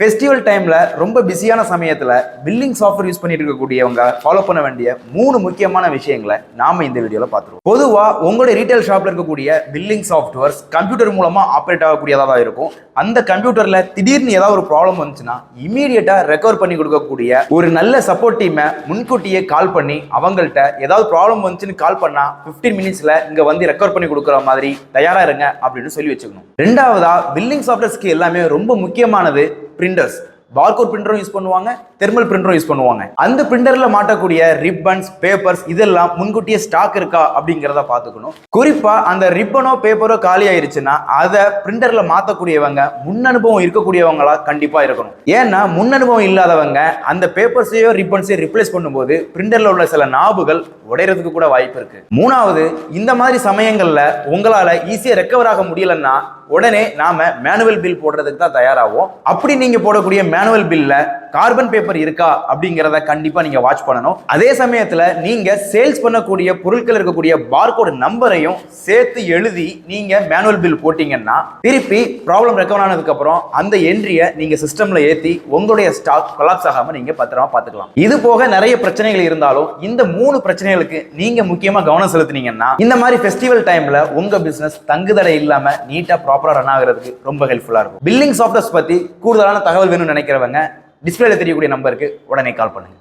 Festival டைம்ல ரொம்ப பிஸியான சமயத்துல பில்லிங் சாஃப்ட்வேர் யூஸ் பண்ணிட்டு இருக்கக்கூடியவங்க ஃபாலோ பண்ண வேண்டிய 3 முக்கியமான விஷயங்களை நாம இந்த வீடியோல பார்த்துருவோம். பொதுவா உங்களுடைய ரீட்டைல் ஷாப்ல இருக்கக்கூடிய பில்லிங் சாஃப்ட்வேர்ஸ் கம்ப்யூட்டர் மூலமா ஆப்ரேட் ஆகக்கூடியதா தான் இருக்கும். அந்த கம்ப்யூட்டர்ல திடீர்னு ஏதாவது ஒரு ப்ராப்ளம் வந்துச்சுன்னா இமீடியட்டா ரெக்கவர் பண்ணி கொடுக்கக்கூடிய ஒரு நல்ல சப்போர்ட் டீமை முன்கூட்டியே கால் பண்ணி அவங்கள்ட்ட ஏதாவது ப்ராப்ளம் வந்துச்சுன்னு கால் பண்ணா 15 மினிட்ஸ்ல இங்க வந்து ரெக்கவர் பண்ணி கொடுக்குற மாதிரி தயாரா இருங்க அப்படின்னு சொல்லி வச்சுக்கணும். ரெண்டாவதா பில்லிங் சாஃப்ட்வேர்ஸ்க்கு எல்லாமே ரொம்ப முக்கியமானது பிரிண்டர்ஸ். பார்கோட் பிரிண்டரும் யூஸ் பண்ணுவாங்க, தெர்மல் பிரிண்டரும் யூஸ் பண்ணுவாங்க. அந்த பிரிண்டர்ல மாட்டக்கூடிய ரிப்பன்ஸ், பேப்பர்ஸ் இதெல்லாம் முன்கூட்டியே ஸ்டாக் இருக்கா அப்படிங்கிறத பார்த்துக்கணும். குறிப்பா அந்த ரிப்பனோ பேப்பரோ காலி ஆயிருச்சுன்னா அதை பிரிண்டர்ல மாத்தக்கூடியவங்க முன் அனுபவம் இருக்கக்கூடியவங்களா கண்டிப்பா இருக்கணும். ஏன்னா முன் அனுபவம் இல்லாதவங்க அந்த பேப்பர்ஸையோ ரிப்பன்ஸையோ ரிப்ளேஸ் பண்ணும்போது பிரிண்டர்ல உள்ள சில நாபுகள் உடையறதுக்கு கூட வாய்ப்பு இருக்கு. மூணாவது, இந்த மாதிரி சமயங்கள்ல உங்களால ஈஸியா ரெக்கவர் ஆக முடியலன்னா உடனே நாம மேனுவல் பில் போடுறதுக்கு தான் தயாராகும். அப்படி நீங்க போடக்கூடிய மேனுவல் பில்ல கார்பன் பேப்பர் இருக்கா அப்படிங்கிறத கண்டிப்பா நீங்க வாட்ச் பண்ணணும். அதே சமயத்துல நீங்க சேல்ஸ் பண்ணக்கூடிய பொருட்கள் இருக்கக்கூடிய பார்கோட் நம்பரையும் சேர்த்து எழுதி நீங்க மேனுவல் பில் போட்டீங்கன்னா திருப்பி ப்ராப்ளம் ரெக்கவர் ஆனதுக்கு அப்புறம் அந்த என்ட்ரியை நீங்க சிஸ்டம்ல ஏத்தி உங்களுடைய ஸ்டாக் கொலாப்ஸ் ஆகாம நீங்க பத்திரமா பாத்துக்கலாம். இது போக நிறைய பிரச்சனைகள் இருந்தாலும் இந்த 3 பிரச்சனைகளுக்கு நீங்க முக்கியமா கவனம் செலுத்தினீங்கன்னா இந்த மாதிரி ஃபெஸ்டிவல் டைம்ல உங்க பிசினஸ் தங்குதடை இல்லாம நீட்டா ப்ராப்பரா ரன் ஆகிறதுக்கு ரொம்ப ஹெல்ப்ஃபுல்லா இருக்கும். பில்லிங் சாஃப்ட்வேர்ஸ் பத்தி கூடுதலான தகவல் வேணும்னு நினைக்கிறவங்க டிஸ்பிளேல தெரியக்கூடிய நம்பருக்கு உடனே கால் பண்ணுங்க.